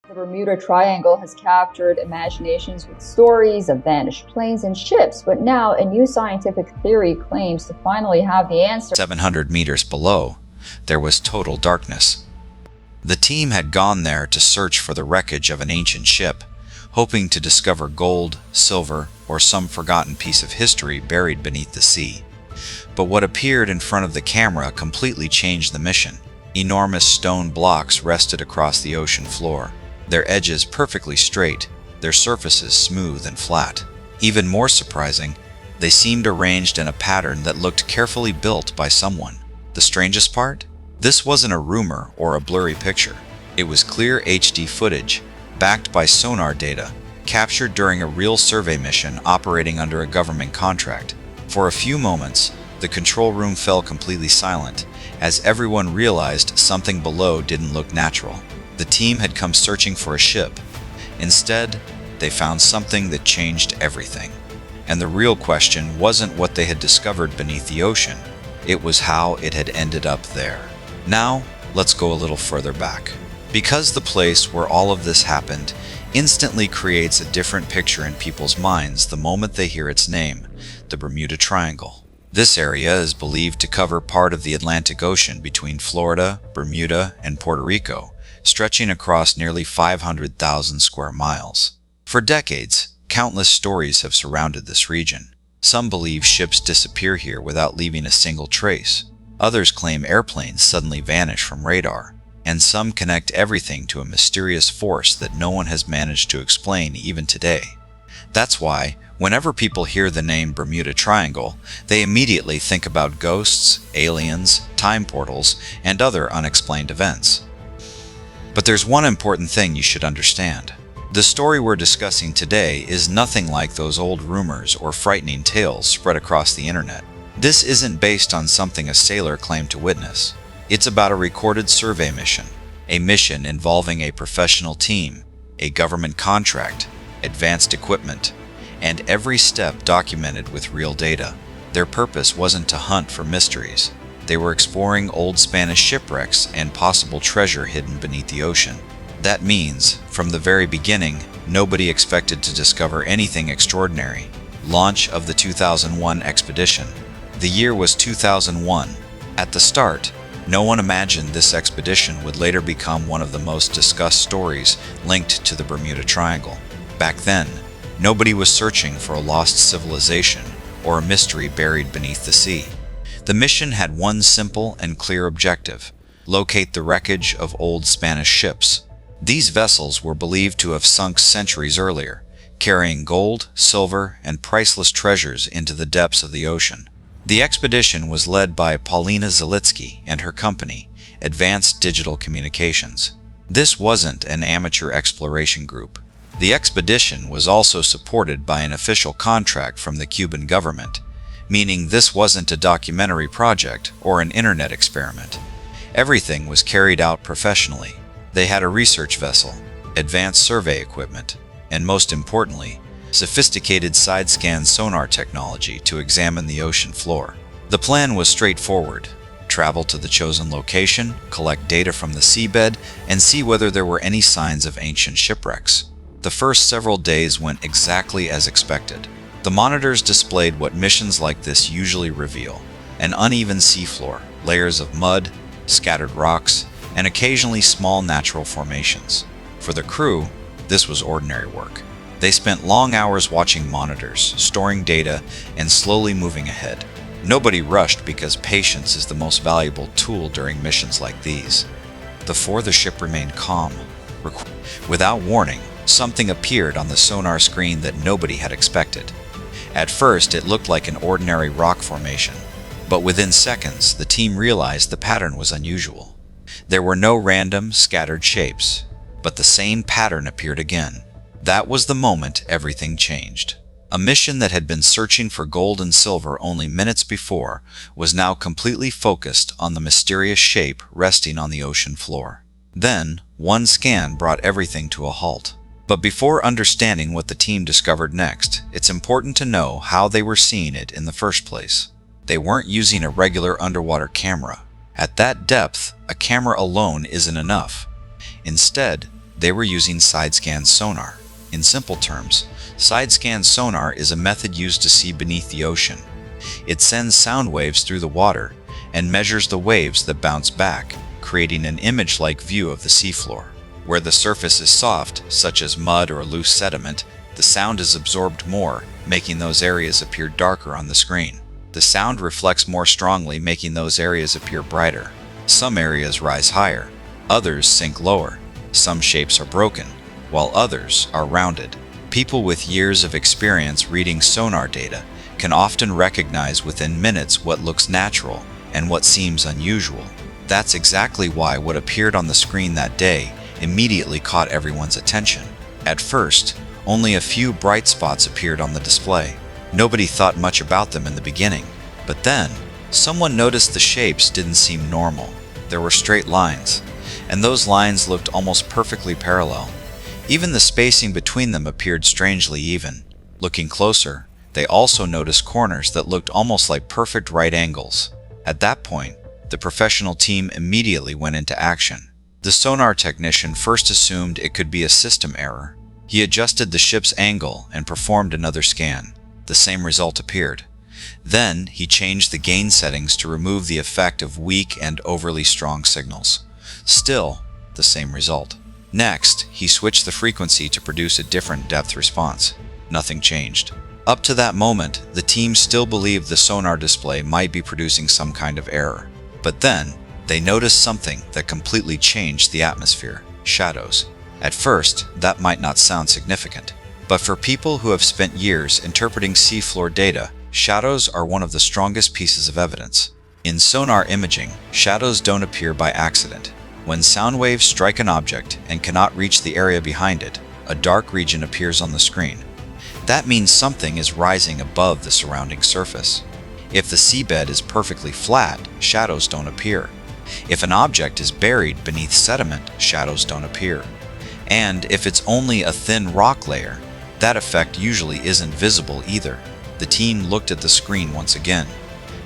The Bermuda Triangle has captured imaginations with stories of vanished planes and ships, but now a new scientific theory claims to finally have the answer. 700 meters below, there was total darkness. The team had gone there to search for the wreckage of an ancient ship, hoping to discover gold, silver, or some forgotten piece of history buried beneath the sea. But what appeared in front of the camera completely changed the mission. Enormous stone blocks rested across the ocean floor, their edges perfectly straight, their surfaces smooth and flat. Even more surprising, they seemed arranged in a pattern that looked carefully built by someone. The strangest part? This wasn't a rumor or a blurry picture. It was clear HD footage, backed by sonar data, captured during a real survey mission operating under a government contract. For a few moments, the control room fell completely silent, as everyone realized something below didn't look natural. The team had come searching for a ship. Instead, they found something that changed everything. And the real question wasn't what they had discovered beneath the ocean, it was how it had ended up there. Now, let's go a little further back. Because the place where all of this happened instantly creates a different picture in people's minds the moment they hear its name, the Bermuda Triangle. This area is believed to cover part of the Atlantic Ocean between Florida, Bermuda, and Puerto Rico, stretching across nearly 500,000 square miles. For decades, countless stories have surrounded this region. Some believe ships disappear here without leaving a single trace. Others claim airplanes suddenly vanish from radar. And some connect everything to a mysterious force that no one has managed to explain even today. That's why, whenever people hear the name Bermuda Triangle, they immediately think about ghosts, aliens, time portals, and other unexplained events. But there's one important thing you should understand. The story we're discussing today is nothing like those old rumors or frightening tales spread across the internet. This isn't based on something a sailor claimed to witness. It's about a recorded survey mission, a mission involving a professional team, a government contract, advanced equipment, and every step documented with real data. Their purpose wasn't to hunt for mysteries. They were exploring old Spanish shipwrecks and possible treasure hidden beneath the ocean. That means, from the very beginning, nobody expected to discover anything extraordinary. Launch of the 2001 expedition. The year was 2001. At the start, no one imagined this expedition would later become one of the most discussed stories linked to the Bermuda Triangle. Back then, nobody was searching for a lost civilization or a mystery buried beneath the sea. The mission had one simple and clear objective: locate the wreckage of old Spanish ships. These vessels were believed to have sunk centuries earlier, carrying gold, silver, and priceless treasures into the depths of the ocean. The expedition was led by Paulina Zalitsky and her company, Advanced Digital Communications. This wasn't an amateur exploration group. The expedition was also supported by an official contract from the Cuban government, meaning this wasn't a documentary project or an internet experiment. Everything was carried out professionally. They had a research vessel, advanced survey equipment, and most importantly, sophisticated side-scan sonar technology to examine the ocean floor. The plan was straightforward: travel to the chosen location, collect data from the seabed, and see whether there were any signs of ancient shipwrecks. The first several days went exactly as expected. The monitors displayed what missions like this usually reveal: an uneven seafloor, layers of mud, scattered rocks, and occasionally small natural formations. For the crew, this was ordinary work. They spent long hours watching monitors, storing data, and slowly moving ahead. Nobody rushed because patience is the most valuable tool during missions like these. Before the ship remained calm, without warning, something appeared on the sonar screen that nobody had expected. At first, it looked like an ordinary rock formation, but within seconds, the team realized the pattern was unusual. There were no random, scattered shapes, but the same pattern appeared again. That was the moment everything changed. A mission that had been searching for gold and silver only minutes before was now completely focused on the mysterious shape resting on the ocean floor. Then, one scan brought everything to a halt. But before understanding what the team discovered next, it's important to know how they were seeing it in the first place. They weren't using a regular underwater camera. At that depth, a camera alone isn't enough. Instead, They were using side-scan sonar. In simple terms, side-scan sonar is a method used to see beneath the ocean. It sends sound waves through the water and measures the waves that bounce back, creating an image-like view of the seafloor. Where the surface is soft, such as mud or loose sediment, the sound is absorbed more, making those areas appear darker on the screen. The sound reflects more strongly, making those areas appear brighter. Some areas rise higher, others sink lower. Some shapes are broken, while others are rounded. People with years of experience reading sonar data can often recognize within minutes what looks natural and what seems unusual. That's exactly why what appeared on the screen that day immediately caught everyone's attention. At first, only a few bright spots appeared on the display. Nobody thought much about them in the beginning, but then someone noticed the shapes didn't seem normal. There were straight lines, and those lines looked almost perfectly parallel. Even the spacing between them appeared strangely even. Looking closer, they also noticed corners that looked almost like perfect right angles. At that point, the professional team immediately went into action. The sonar technician first assumed it could be a system error. He adjusted the ship's angle and performed another scan. The same result appeared. Then he changed the gain settings to remove the effect of weak and overly strong signals. Still, the same result. Next, he switched the frequency to produce a different depth response. Nothing changed. Up to that moment, the team still believed the sonar display might be producing some kind of error. But then, they noticed something that completely changed the atmosphere: shadows. At first, that might not sound significant, but for people who have spent years interpreting seafloor data, shadows are one of the strongest pieces of evidence. In sonar imaging, shadows don't appear by accident. When sound waves strike an object and cannot reach the area behind it, a dark region appears on the screen. That means something is rising above the surrounding surface. If the seabed is perfectly flat, shadows don't appear. If an object is buried beneath sediment, shadows don't appear. And if it's only a thin rock layer, that effect usually isn't visible either. The team looked at the screen once again.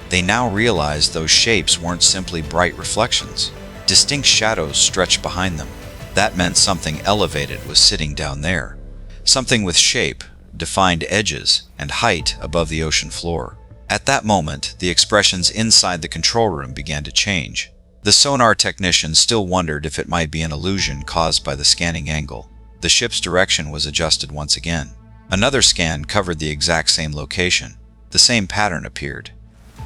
They now realized those shapes weren't simply bright reflections. Distinct shadows stretched behind them. That meant something elevated was sitting down there. Something with shape, defined edges, and height above the ocean floor. At that moment, the expressions inside the control room began to change. The sonar technician still wondered if it might be an illusion caused by the scanning angle. The ship's direction was adjusted once again. Another scan covered the exact same location. The same pattern appeared.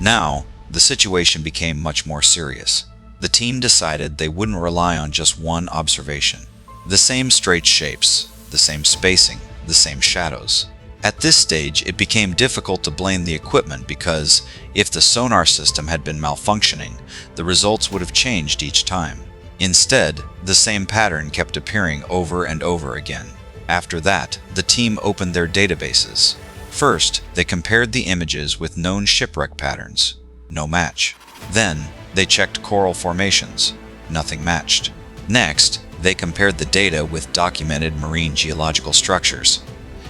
Now, the situation became much more serious. The team decided they wouldn't rely on just one observation. The same straight shapes, the same spacing, the same shadows. At this stage, it became difficult to blame the equipment because if the sonar system had been malfunctioning, the results would have changed each time. Instead, the same pattern kept appearing over and over again. After that, the team opened their databases. First, they compared the images with known shipwreck patterns. No match. Then, they checked coral formations. Nothing matched. Next, they compared the data with documented marine geological structures.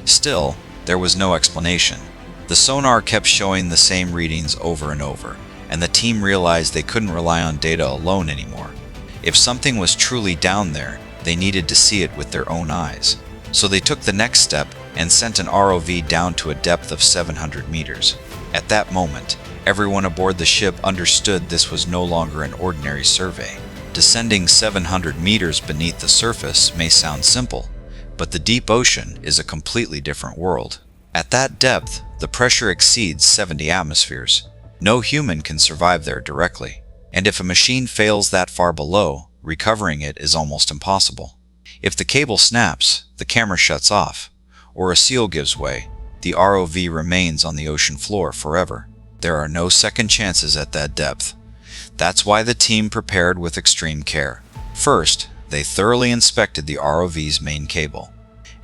Still, there was no explanation. The sonar kept showing the same readings over and over, and the team realized they couldn't rely on data alone anymore. If something was truly down there, they needed to see it with their own eyes. So they took the next step and sent an ROV down to a depth of 700 meters. At that moment, everyone aboard the ship understood this was no longer an ordinary survey. Descending 700 meters beneath the surface may sound simple, but the deep ocean is a completely different world. At that depth, the pressure exceeds 70 atmospheres. No human can survive there directly, and if a machine fails that far below, recovering it is almost impossible. If the cable snaps, the camera shuts off, or a seal gives way, the ROV remains on the ocean floor forever. There are no second chances at that depth. That's why the team prepared with extreme care. First, they thoroughly inspected the ROV's main cable.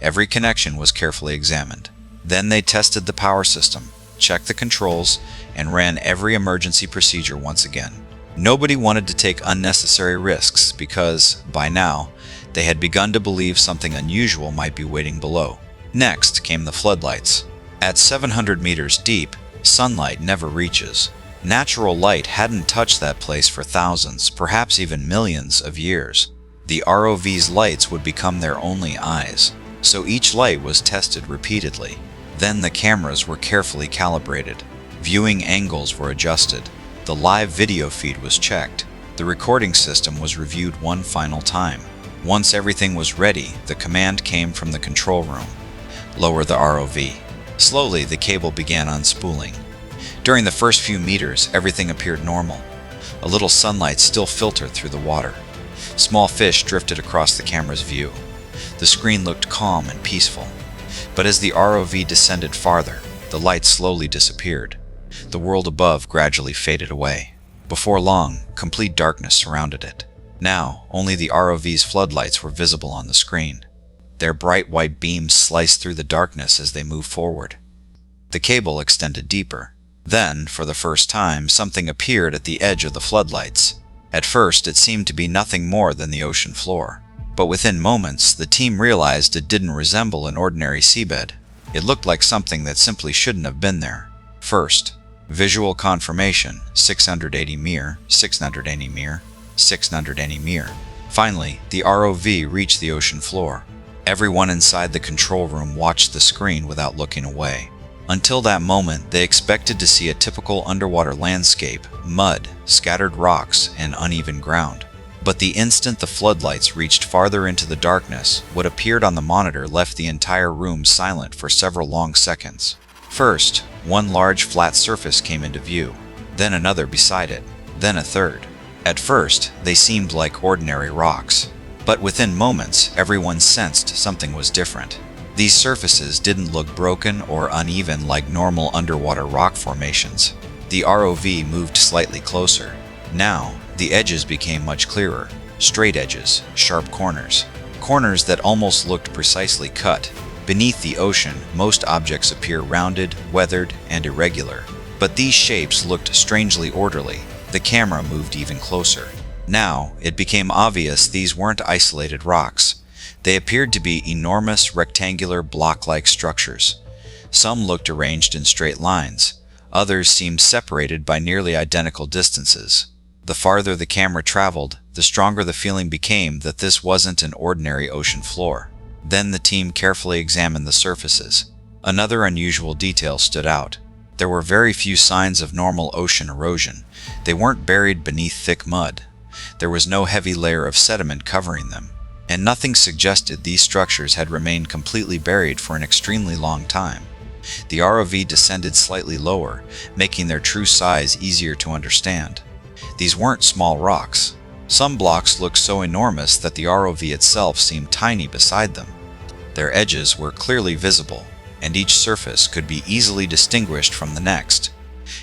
Every connection was carefully examined. Then they tested the power system, checked the controls, and ran every emergency procedure once again. Nobody wanted to take unnecessary risks because, by now, they had begun to believe something unusual might be waiting below. Next came the floodlights. At 700 meters deep, sunlight never reaches. Natural light hadn't touched that place for thousands, perhaps even millions of years. The ROV's lights would become their only eyes, so each light was tested repeatedly. Then the cameras were carefully calibrated. Viewing angles were adjusted. The live video feed was checked. The recording system was reviewed one final time. Once everything was ready, the command came from the control room. Lower the ROV. Slowly, the cable began unspooling. During the first few meters, everything appeared normal. A little sunlight still filtered through the water. Small fish drifted across the camera's view. The screen looked calm and peaceful. But as the ROV descended farther, the light slowly disappeared. The world above gradually faded away. Before long, complete darkness surrounded it. Now, only the ROV's floodlights were visible on the screen. Their bright white beams sliced through the darkness as they moved forward. The cable extended deeper. Then, for the first time, something appeared at the edge of the floodlights. At first, it seemed to be nothing more than the ocean floor. But within moments, the team realized it didn't resemble an ordinary seabed. It looked like something that simply shouldn't have been there. First, visual confirmation, 680 mir, 680 mir, 680 mir. Finally, the ROV reached the ocean floor. Everyone inside the control room watched the screen without looking away. Until that moment, they expected to see a typical underwater landscape, mud, scattered rocks, and uneven ground. But the instant the floodlights reached farther into the darkness, what appeared on the monitor left the entire room silent for several long seconds. First, one large flat surface came into view, then another beside it, then a third. At first, they seemed like ordinary rocks. But within moments, everyone sensed something was different. These surfaces didn't look broken or uneven like normal underwater rock formations. The ROV moved slightly closer. Now, the edges became much clearer. Straight edges, sharp corners. Corners that almost looked precisely cut. Beneath the ocean, most objects appear rounded, weathered, and irregular. But these shapes looked strangely orderly. The camera moved even closer. Now, it became obvious these weren't isolated rocks. They appeared to be enormous, rectangular, block-like structures. Some looked arranged in straight lines. Others seemed separated by nearly identical distances. The farther the camera traveled, the stronger the feeling became that this wasn't an ordinary ocean floor. Then the team carefully examined the surfaces. Another unusual detail stood out. There were very few signs of normal ocean erosion. They weren't buried beneath thick mud. There was no heavy layer of sediment covering them, and nothing suggested these structures had remained completely buried for an extremely long time. The ROV descended slightly lower, making their true size easier to understand. These weren't small rocks. Some blocks looked so enormous that the ROV itself seemed tiny beside them. Their edges were clearly visible, and each surface could be easily distinguished from the next.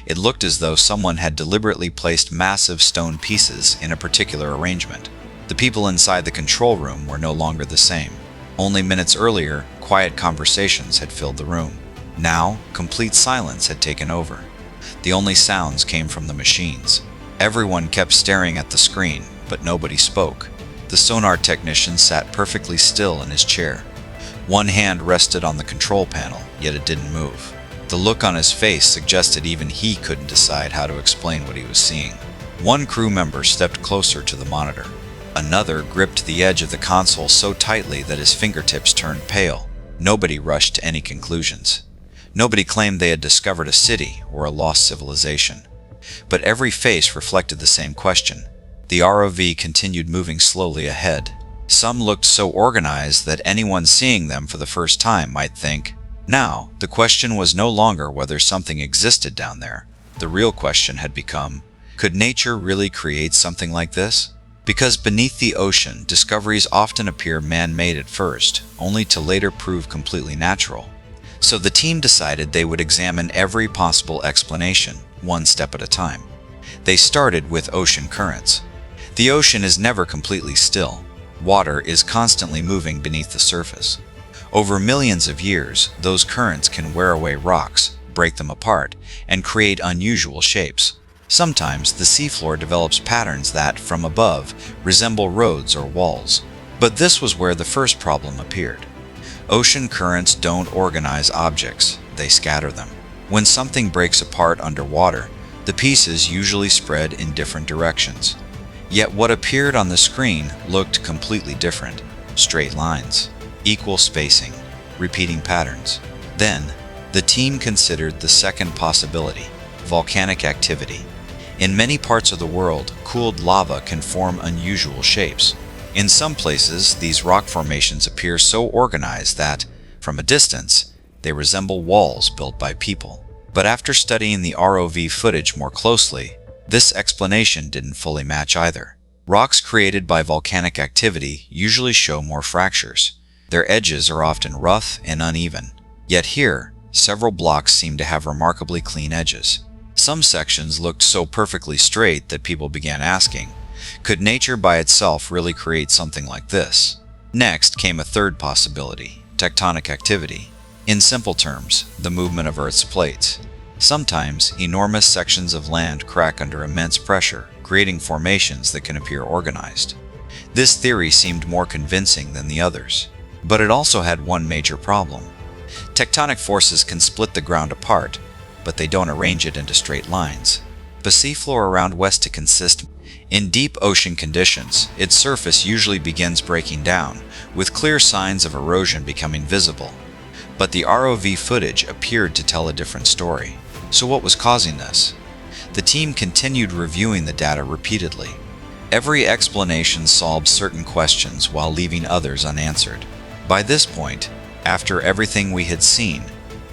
It looked as though someone had deliberately placed massive stone pieces in a particular arrangement. The people inside the control room were no longer the same. Only minutes earlier, quiet conversations had filled the room. Now, complete silence had taken over. The only sounds came from the machines. Everyone kept staring at the screen, but nobody spoke. The sonar technician sat perfectly still in his chair. One hand rested on the control panel, yet it didn't move. The look on his face suggested even he couldn't decide how to explain what he was seeing. One crew member stepped closer to the monitor. Another gripped the edge of the console so tightly that his fingertips turned pale. Nobody rushed to any conclusions. Nobody claimed they had discovered a city or a lost civilization. But every face reflected the same question. The ROV continued moving slowly ahead. Some looked so organized that anyone seeing them for the first time might think. Now, the question was no longer whether something existed down there. The real question had become, could nature really create something like this? Because beneath the ocean, discoveries often appear man-made at first, only to later prove completely natural. So the team decided they would examine every possible explanation, one step at a time. They started with ocean currents. The ocean is never completely still. Water is constantly moving beneath the surface. Over millions of years, those currents can wear away rocks, break them apart, and create unusual shapes. Sometimes the seafloor develops patterns that, from above, resemble roads or walls. But this was where the first problem appeared. Ocean currents don't organize objects, they scatter them. When something breaks apart underwater, the pieces usually spread in different directions. Yet what appeared on the screen looked completely different. Straight lines, equal spacing, repeating patterns. Then, the team considered the second possibility, volcanic activity. In many parts of the world, cooled lava can form unusual shapes. In some places, these rock formations appear so organized that, from a distance, they resemble walls built by people. But after studying the ROV footage more closely, this explanation didn't fully match either. Rocks created by volcanic activity usually show more fractures. Their edges are often rough and uneven. Yet here, several blocks seem to have remarkably clean edges. Some sections looked so perfectly straight that people began asking, could nature by itself really create something like this? Next came a third possibility, tectonic activity. In simple terms, the movement of Earth's plates. Sometimes, enormous sections of land crack under immense pressure, creating formations that can appear organized. This theory seemed more convincing than the others. But it also had one major problem. Tectonic forces can split the ground apart, but they don't arrange it into straight lines. The seafloor around West consists in deep ocean conditions. Its surface usually begins breaking down, with clear signs of erosion becoming visible. But the ROV footage appeared to tell a different story. So what was causing this? The team continued reviewing the data repeatedly. Every explanation solved certain questions while leaving others unanswered. By this point, after everything we had seen,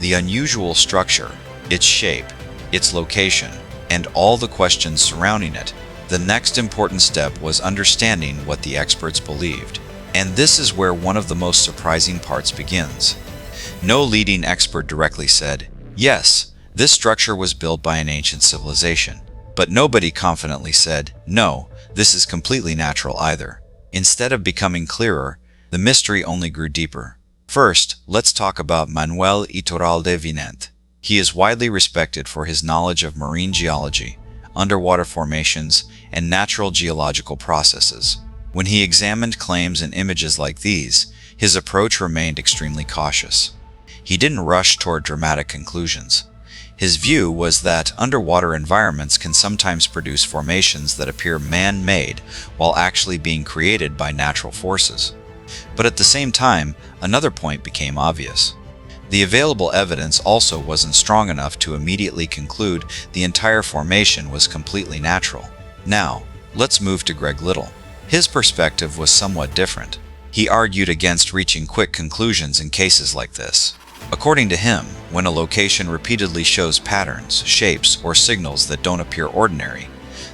the unusual structure, its shape, its location, and all the questions surrounding it, the next important step was understanding what the experts believed. And this is where one of the most surprising parts begins. No leading expert directly said, yes, this structure was built by an ancient civilization. But nobody confidently said, no, this is completely natural either. Instead of becoming clearer, the mystery only grew deeper. First, let's talk about Manuel Iturralde Vinent. He is widely respected for his knowledge of marine geology, underwater formations, and natural geological processes. When he examined claims and images like these, his approach remained extremely cautious. He didn't rush toward dramatic conclusions. His view was that underwater environments can sometimes produce formations that appear man-made while actually being created by natural forces. But at the same time, another point became obvious. The available evidence also wasn't strong enough to immediately conclude the entire formation was completely natural. Now, let's move to Greg Little. His perspective was somewhat different. He argued against reaching quick conclusions in cases like this. According to him, when a location repeatedly shows patterns, shapes, or signals that don't appear ordinary,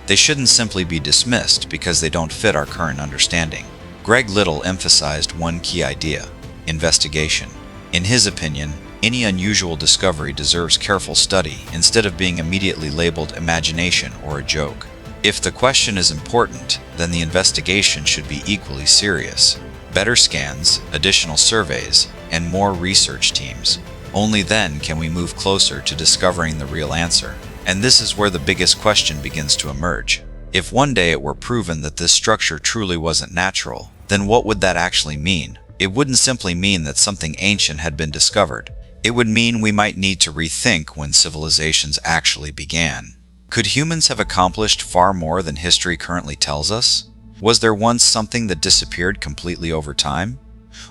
they shouldn't simply be dismissed because they don't fit our current understanding. Greg Little emphasized one key idea: investigation. In his opinion, any unusual discovery deserves careful study instead of being immediately labeled imagination or a joke. If the question is important, then the investigation should be equally serious. Better scans, additional surveys, and more research teams. Only then can we move closer to discovering the real answer. And this is where the biggest question begins to emerge. If one day it were proven that this structure truly wasn't natural, then what would that actually mean? It wouldn't simply mean that something ancient had been discovered. It would mean we might need to rethink when civilizations actually began. Could humans have accomplished far more than history currently tells us? Was there once something that disappeared completely over time?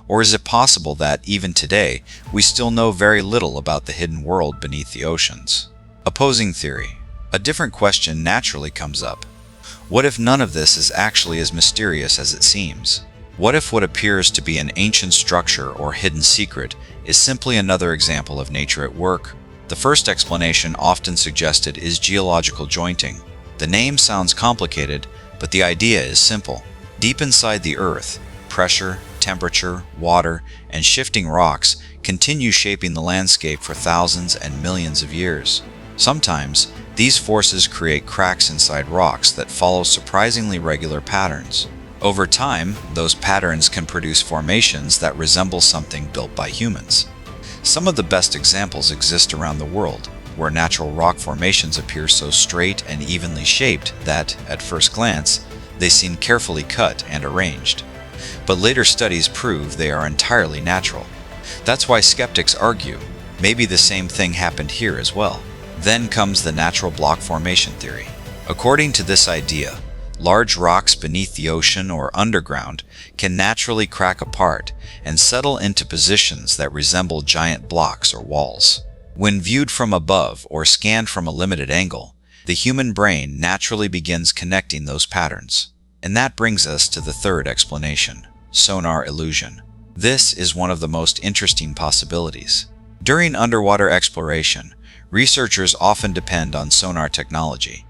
Or is it possible that, even today, we still know very little about the hidden world beneath the oceans? Opposing theory. A different question naturally comes up. What if none of this is actually as mysterious as it seems? What if what appears to be an ancient structure or hidden secret is simply another example of nature at work? The first explanation often suggested is geological jointing. The name sounds complicated, but the idea is simple. Deep inside the Earth, pressure, temperature, water, and shifting rocks continue shaping the landscape for thousands and millions of years. Sometimes, these forces create cracks inside rocks that follow surprisingly regular patterns. Over time, those patterns can produce formations that resemble something built by humans. Some of the best examples exist around the world, where natural rock formations appear so straight and evenly shaped that, at first glance, they seem carefully cut and arranged. But later studies prove they are entirely natural. That's why skeptics argue, maybe the same thing happened here as well. Then comes the natural block formation theory. According to this idea, Large rocks beneath the ocean or underground can naturally crack apart and settle into positions that resemble giant blocks or walls. When viewed from above or scanned from a limited angle, the human brain naturally begins connecting those patterns. And that brings us to the third explanation: sonar illusion. This is one of the most interesting possibilities. During underwater exploration, researchers often depend on sonar technology.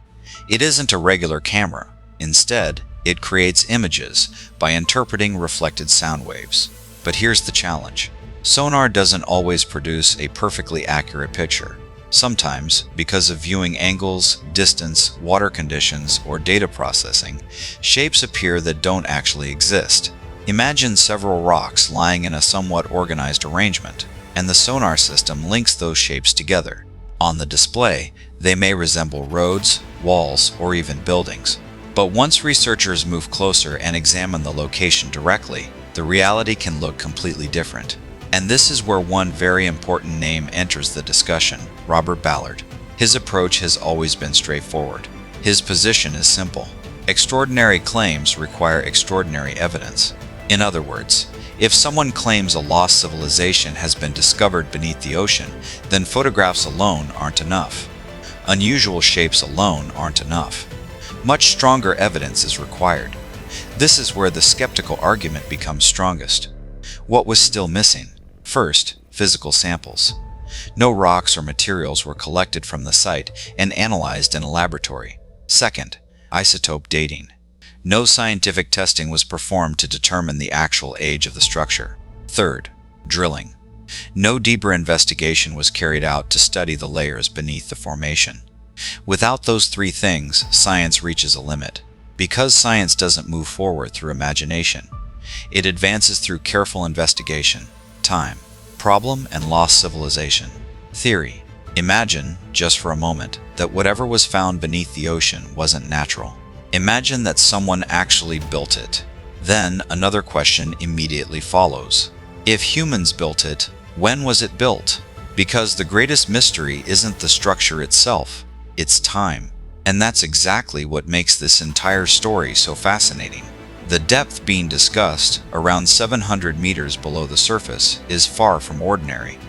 It isn't a regular camera. Instead, it creates images by interpreting reflected sound waves. But here's the challenge. Sonar doesn't always produce a perfectly accurate picture. Sometimes, because of viewing angles, distance, water conditions, or data processing, shapes appear that don't actually exist. Imagine several rocks lying in a somewhat organized arrangement, and the sonar system links those shapes together. On the display, they may resemble roads, walls, or even buildings. But once researchers move closer and examine the location directly, the reality can look completely different. And this is where one very important name enters the discussion: Robert Ballard. His approach has always been straightforward. His position is simple. Extraordinary claims require extraordinary evidence. In other words, if someone claims a lost civilization has been discovered beneath the ocean, then photographs alone aren't enough. Unusual shapes alone aren't enough. Much stronger evidence is required. This is where the skeptical argument becomes strongest. What was still missing? First, physical samples. No rocks or materials were collected from the site and analyzed in a laboratory. Second, isotope dating. No scientific testing was performed to determine the actual age of the structure. Third, drilling. No deeper investigation was carried out to study the layers beneath the formation. Without those three things, science reaches a limit. Because science doesn't move forward through imagination, it advances through careful investigation. Time. Problem and lost civilization. Theory. Imagine, just for a moment, that whatever was found beneath the ocean wasn't natural. Imagine that someone actually built it. Then another question immediately follows. If humans built it, when was it built? Because the greatest mystery isn't the structure itself, it's time. And that's exactly what makes this entire story so fascinating. The depth being discussed, around 700 meters below the surface, is far from ordinary.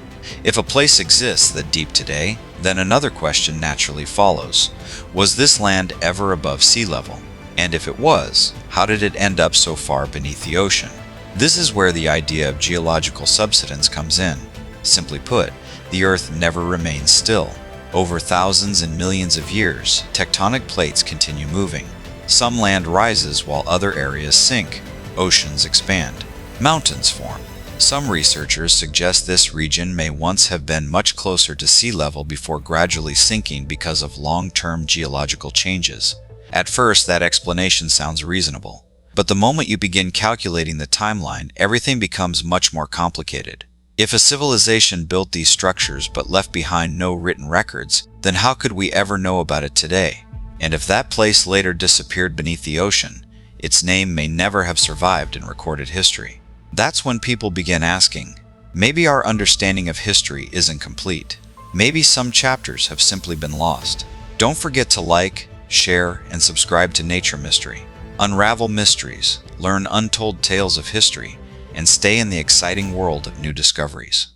If a place exists that deep today, then another question naturally follows. Was this land ever above sea level? And if it was, how did it end up so far beneath the ocean? This is where the idea of geological subsidence comes in. Simply put, the Earth never remains still. Over thousands and millions of years, tectonic plates continue moving. Some land rises while other areas sink. Oceans expand. Mountains form. Some researchers suggest this region may once have been much closer to sea level before gradually sinking because of long-term geological changes. At first, that explanation sounds reasonable. But the moment you begin calculating the timeline, everything becomes much more complicated. If a civilization built these structures but left behind no written records, then how could we ever know about it today? And if that place later disappeared beneath the ocean, its name may never have survived in recorded history. That's when people begin asking, maybe our understanding of history isn't complete. Maybe some chapters have simply been lost. Don't forget to like, share, and subscribe to Nature Mystery. Unravel mysteries, learn untold tales of history, and stay in the exciting world of new discoveries.